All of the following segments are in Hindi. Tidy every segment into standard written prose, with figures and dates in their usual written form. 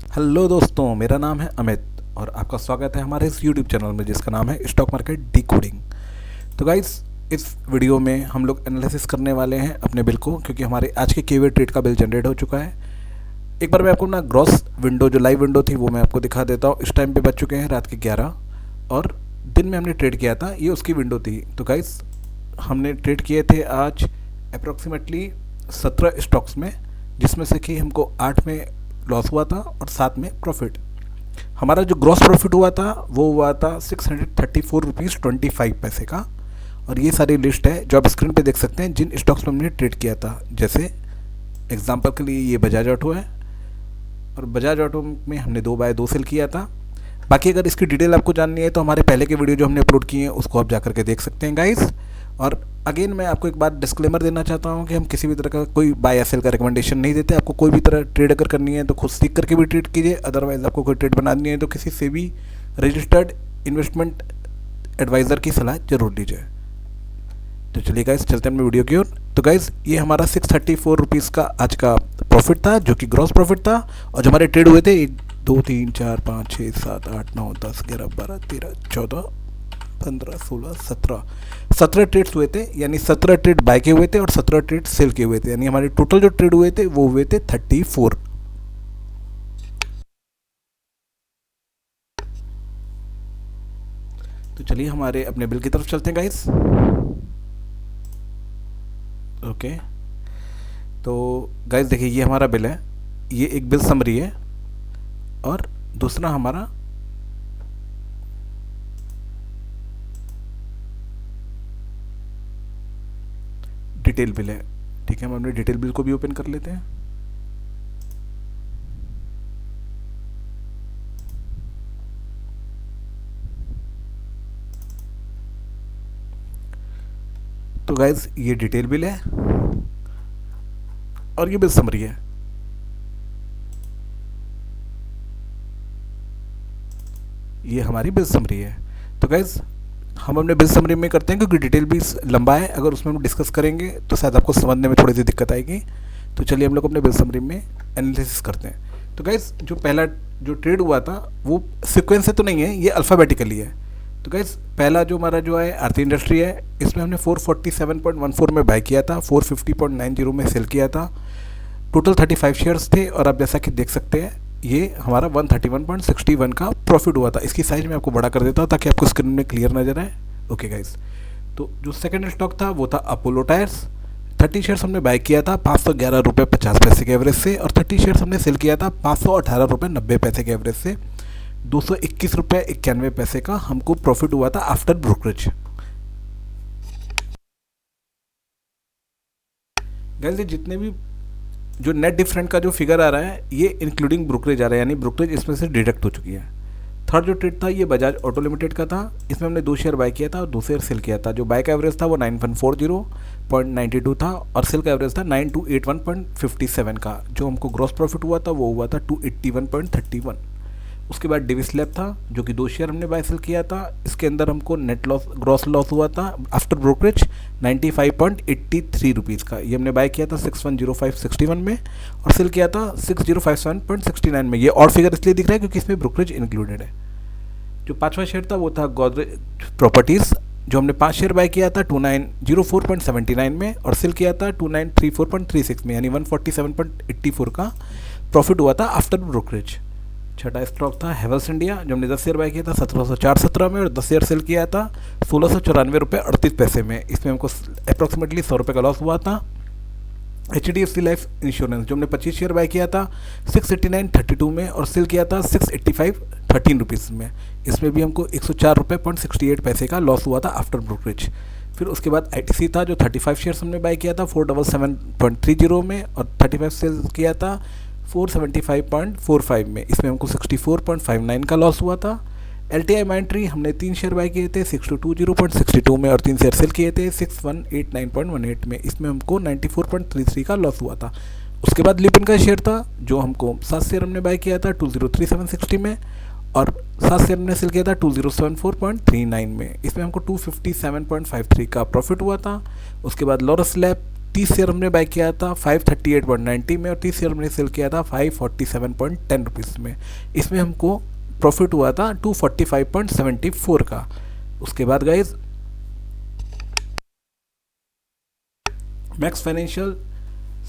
हेलो दोस्तों, मेरा नाम है अमित और आपका स्वागत है हमारे इस यूट्यूब चैनल में जिसका नाम है स्टॉक मार्केट डिकोडिंग। तो गाइस, इस वीडियो में हम लोग एनालिसिस करने वाले हैं अपने बिल को, क्योंकि हमारे आज के केवे ट्रेड का बिल जनरेट हो चुका है। एक बार मैं आपको ना ग्रॉस विंडो, जो लाइव विंडो थी, वो मैं आपको दिखा देता हूँ। इस टाइम पे बज चुके हैं रात के 11 और दिन में हमने ट्रेड किया था, ये उसकी विंडो थी। तो गाइस, हमने ट्रेड किए थे आज अप्रॉक्सीमेटली 17 स्टॉक्स में, जिसमें से कि हमको 8 में लॉस हुआ था और 7 में प्रॉफिट। हमारा जो ग्रॉस प्रॉफिट हुआ था वो हुआ था 634 रुपीज़ 25 पैसे का। और ये सारी लिस्ट है जो आप स्क्रीन पे देख सकते हैं जिन स्टॉक्स में हमने ट्रेड किया था। जैसे एग्जांपल के लिए ये बजाज ऑटो है और बजाज ऑटो में हमने 2 बाय 2 सेल किया था। बाकी अगर इसकी डिटेल आपको जाननी है तो हमारे पहले के वीडियो जो हमने अपलोड किए हैं उसको आप जाकर के देख सकते हैं गाइस। और अगेन मैं आपको एक बात डिस्क्लेमर देना चाहता हूँ कि हम किसी भी तरह का कोई बाय या सेल का रिकमेंडेशन नहीं देते। आपको कोई भी तरह ट्रेड अगर करनी है तो खुद सीख करके भी ट्रेड कीजिए, अदरवाइज आपको कोई ट्रेड बनानी है तो किसी से भी रजिस्टर्ड इन्वेस्टमेंट एडवाइज़र की सलाह जरूर लीजिए। तो चलिए गाइस, चलते हैं अपने वीडियो की ओर। तो गाइस, ये हमारा 634 रुपीज़ का आज का प्रॉफिट था, जो कि ग्रॉस प्रॉफिट था। और जो हमारे ट्रेड हुए थे 1 2 3 4 5 6 7 8 9 10 11 12 13 14 15 16 17 ट्रेड्स हुए थे। यानी 17 ट्रेड बाय के हुए थे और 17 ट्रेड सेल के हुए थे। यानी हमारे टोटल जो ट्रेड हुए थे वो हुए थे 34। तो चलिए हमारे अपने बिल की तरफ चलते हैं गाइस। ओके, तो गाइस देखिए, ये हमारा बिल है, ये एक बिल समरी है और दूसरा हमारा डिटेल बिल है। ठीक है, हम अपने डिटेल बिल को भी ओपन कर लेते हैं। तो गाइज, ये डिटेल बिल है और ये बिल समरी है। ये हमारी बिल समरी है। तो गाइज, हम अपने बिल समरी में करते हैं क्योंकि डिटेल भी लंबा है। अगर उसमें हम डिस्कस करेंगे तो शायद आपको समझने में थोड़ी सी दिक्कत आएगी। तो चलिए हम लोग अपने बिल समरी में एनालिसिस करते हैं। तो गाइज, जो पहला जो ट्रेड हुआ था वो सीक्वेंस से तो नहीं है, ये अल्फ़ाबेटिकली है। तो गाइज, पहला जो हमारा जो है आरती इंडस्ट्री है, इसमें हमने 447.14 में बाय किया था, 450.90 में सेल किया था। टोटल 35 शेयर्स थे और आप जैसा कि देख सकते हैं ये हमारा 131.61 का प्रॉफिट हुआ था। इसकी साइज मैं आपको बड़ा कर देता हूँ ताकि आपको स्क्रीन में क्लियर नजर आए। ओके गाइस, तो जो सेकंड स्टॉक था वो था अपोलो टायर्स। 30 शेयर्स हमने बाय किया था 511 रुपये 50 पैसे के एवरेज से और 30 शेयर्स हमने सेल किया था 518 रुपये 90 पैसे के एवरेज से। 221 रुपये 91 पैसे का हमको प्रॉफिट हुआ था आफ्टर ब्रोकरेज। गाइस, जितने भी जो नेट डिफरेंट का जो फिगर आ रहा है ये इंक्लूडिंग ब्रोकरेज आ रहा है, यानी ब्रोकरेज इसमें से डिडक्ट हो चुकी है। थर्ड जो ट्रेड था ये बजाज ऑटो लिमिटेड का था। इसमें हमने 2 शेयर बाय किया था और 2 शेयर सेल किया था। जो बाय का एवरेज था वो 9140.92 था और सेल का एवरेज था 9281.57 का। जो हमको ग्रॉस प्रॉफिट हुआ था वो हुआ था 281.31। उसके बाद डिविस लैब था जो कि 2 शेयर हमने बाय सेल किया था। इसके अंदर हमको नेट लॉस, ग्रॉस लॉस हुआ था आफ्टर ब्रोकरेज 95.83 रुपीज़ का। ये हमने बाय किया था 6105.61 में और सेल किया था 6057.69 में। ये और फिगर इसलिए दिख रहा है क्योंकि इसमें ब्रोकरेज इंक्लूडेड है। जो 5वां शेयर था वो था गोदरेज प्रॉपर्टीज़, जो हमने 5 शेयर बाय किया था 2904.79 में और सेल किया था 2934.36 में, यानी 147.84 का प्रॉफिट हुआ था आफ्टर ब्रोकरेज। छठा स्टॉक था हेवल्स इंडिया, जो हमने 10 शेयर बाय किया था 1704.17 में और 10 शेयर सेल किया था 1694 रुपये 38 पैसे में। इसमें हमको अप्रॉक्सीमेटली 100 रुपये का लॉस हुआ था। HDFC लाइफ इंश्योरेंस, जो हमने 25 शेयर बाय किया था 689.32 में और सेल किया था 685.13 रुपीज़ में। इसमें भी हमको 104 रुपये 68 पैसे का लॉस हुआ था आफ्टर ब्रोकरेज। फिर उसके बाद ITC था, जो 35 शेयर्स हमने बाय किया था 477.30 में और 35 सेल किया था 475.45 में। इसमें हमको 64.59 का लॉस हुआ था। LTI माइंट्री हमने 3 शेयर बाय किए थे 6220.62 में और 3 शेयर सेल किए थे 6189.18 में। इसमें हमको 94.33 का लॉस हुआ था। उसके बाद लिपिन का शेयर था, जो हमको 7 शेयर हमने बाय किया था 203760 में और 7 शेयर हमने सेल किया था 2074.39 में। इसमें हमको 257.53 का प्रॉफिट हुआ था। उसके बाद लॉरस लैब 30 शेयर हमने बाय किया था 538.90 में और 30 शेयर हमने सेल किया था 547.10 रुपीज़ में। इसमें हमको प्रॉफिट हुआ था 245.74 का। उसके बाद guys max financial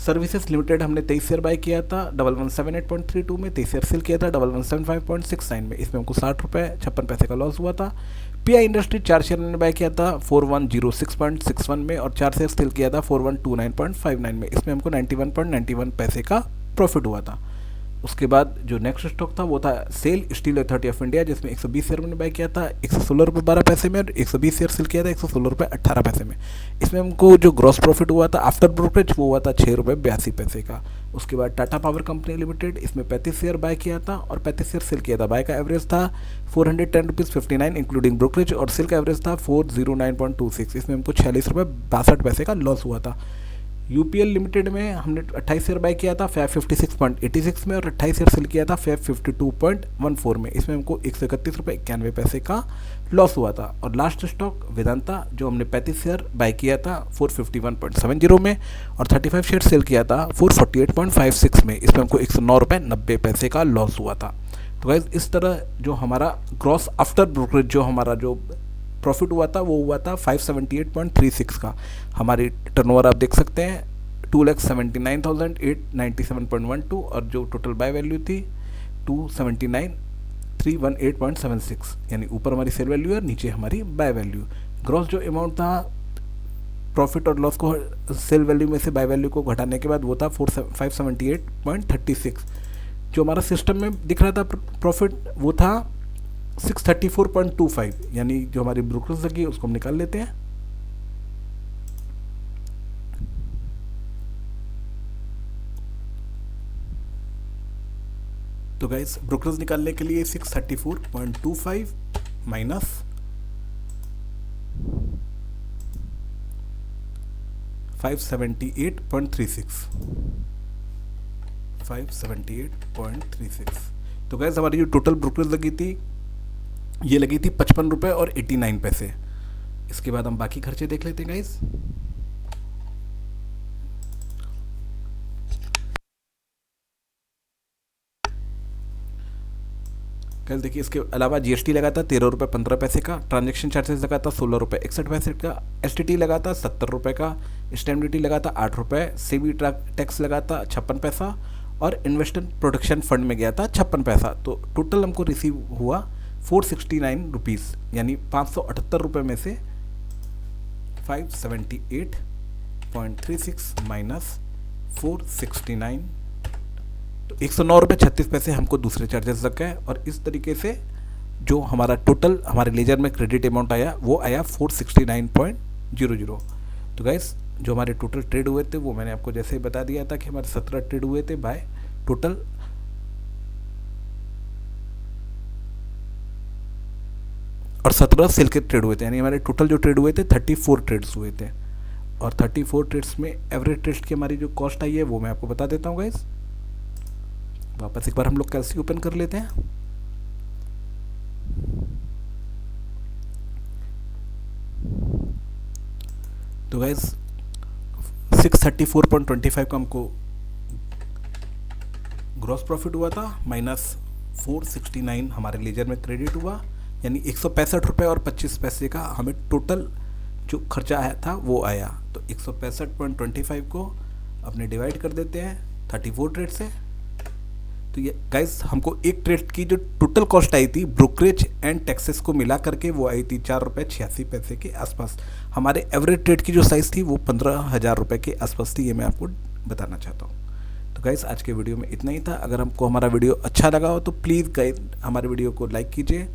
services limited हमने 23 शेयर बाय किया था 1178.32 में, 23 शेयर सेल किया था 1175.69 में। इसमें हमको 60 रुपये 56 पैसे का लॉस हुआ था। पीआई इंडस्ट्री 4 शेयर हमने बाय किया था 4106.61 में और 4 शेयर सेल किया था 4129.59 में। इसमें हमको 91.91 पैसे का प्रॉफिट हुआ था। उसके बाद जो नेक्स्ट स्टॉक था वो था SAIL Steel Authority of India, जिसमें 120 शेयर मैंने बाय किया था 116 रुपये 12 पैसे में और 120 शेयर सेल किया था 116 रुपये 18 पैसे में। इसमें हमको जो ग्रॉस प्रॉफिट हुआ था आफ्टर ब्रोकरेज वो हुआ था 6 रुपये 82 पैसे का। उसके बाद टाटा पावर कंपनी लिमिटेड, इसमें 35 शेयर बाय किया था और 35 शेयर सेल किया था। बाय का एवरेज था 410.59 इंक्लूडिंग ब्रोकरेज और सेल का एवरेज था 409.26। इसमें हमको 46 रुपये 62 पैसे का लॉस हुआ था। यूपीएल लिमिटेड में हमने 28 शेयर बाय किया था 556.86 में और 28 शेयर सेल किया था 552.14 में। इसमें हमको 131 रुपये 91 पैसे का लॉस हुआ था। और लास्ट स्टॉक वेदांता, जो हमने 35 शेयर बाय किया था 451.70 में और 35 शेयर सेल किया था 448.56 में। इसमें हमको 109 रुपये 90 पैसे का लॉस हुआ था। तो गाइज इस तरह जो हमारा ग्रॉस आफ्टर ब्रोकरेज जो हमारा जो प्रॉफिट हुआ था वो हुआ था 578.36 का। हमारी टर्नओवर आप देख सकते हैं 2,79,897.12 और जो टोटल बाय वैल्यू थी 279,318.76, यानी ऊपर हमारी सेल वैल्यू है, नीचे हमारी बाय वैल्यू। ग्रॉस जो अमाउंट था प्रॉफिट और लॉस को सेल वैल्यू में से बाय वैल्यू को घटाने के बाद वो था 578.36। जो हमारा सिस्टम में दिख रहा था प्रॉफिट वो था 634.25, यानी जो हमारी ब्रोकरेज लगी उसको हम निकाल लेते हैं। तो गाइस ब्रोकरेज निकालने के लिए 634.25 माइनस 578.36 तो गाइस हमारी जो टोटल ब्रोकरेज लगी थी ये लगी थी 55 रुपये और 89 पैसे। इसके बाद हम बाकी खर्चे देख लेते हैं गाइस। गाइस देखिए इसके अलावा जीएसटी लगा था 13 रुपये 15 पैसे का, ट्रांजैक्शन चार्जेस लगा था 16 रुपये 61 पैसे का, एसटीटी लगा था 70 रुपये का, स्टैम्प ड्यूटी लगा था 8 रुपये, सीबी टैक्स लगा था 56 पैसा और इन्वेस्टमेंट प्रोटेक्शन फंड में गया था 56 पैसा। तो टोटल हमको रिसीव हुआ 469 रुपीज़, यानी 578 रुपये में से 578.36 माइनस 469 तो 109 रुपये 36 पैसे हमको दूसरे चार्जेस लग गए। और इस तरीके से जो हमारा टोटल हमारे लेजर में क्रेडिट अमाउंट आया वो आया 469.00। तो गाइस जो हमारे टोटल ट्रेड हुए थे वो मैंने आपको जैसे ही बता दिया था कि हमारे 17 ट्रेड हुए थे बाय टोटल और 17 सेल के ट्रेड हुए थे, यानी हमारे टोटल जो ट्रेड हुए थे 34 ट्रेड्स हुए थे। और 34 ट्रेड्स में एवरेज ट्रेड की हमारी जो कॉस्ट आई है वो मैं आपको बता देता हूँ गाइस। वापस एक बार हम लोग कैलसी ओपन कर लेते हैं। तो गाइस 634.25 का हमको ग्रॉस प्रॉफिट हुआ था माइनस 469 हमारे लेजर में क्रेडिट हुआ, यानी 165 रुपये और 25 पैसे का हमें टोटल जो खर्चा आया था वो आया। तो 165.25 को अपने डिवाइड कर देते हैं 34 ट्रेड से। तो ये गाइस हमको एक ट्रेड की जो टोटल कॉस्ट आई थी ब्रोकरेज एंड टैक्सेस को मिला करके वो आई थी 4 रुपये 86 पैसे के आसपास। हमारे एवरेज ट्रेड की जो साइज़ थी वो 15,000 रुपये के आसपास थी, ये मैं आपको बताना चाहता हूँ। तो गाइस आज के वीडियो में इतना ही था। अगर हमको हमारा वीडियो अच्छा लगा हो तो प्लीज़ गाइस हमारे वीडियो को लाइक कीजिए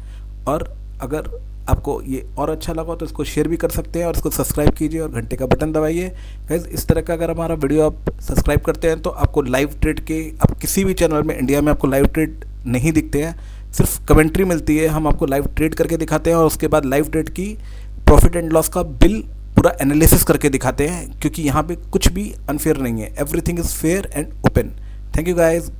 और अगर आपको ये और अच्छा लगा तो इसको शेयर भी कर सकते हैं और इसको सब्सक्राइब कीजिए और घंटे का बटन दबाइए। गाइस इस तरह का अगर हमारा वीडियो आप सब्सक्राइब करते हैं तो आपको लाइव ट्रेड के आप किसी भी चैनल में इंडिया में आपको लाइव ट्रेड नहीं दिखते हैं, सिर्फ कमेंट्री मिलती है। हम आपको लाइव ट्रेड करके दिखाते हैं और उसके बाद लाइव ट्रेड की प्रॉफिट एंड लॉस का बिल पूरा एनालिसिस करके दिखाते हैं, क्योंकि यहाँ पे कुछ भी अनफेयर नहीं है, everything is fair and open. Thank you guys.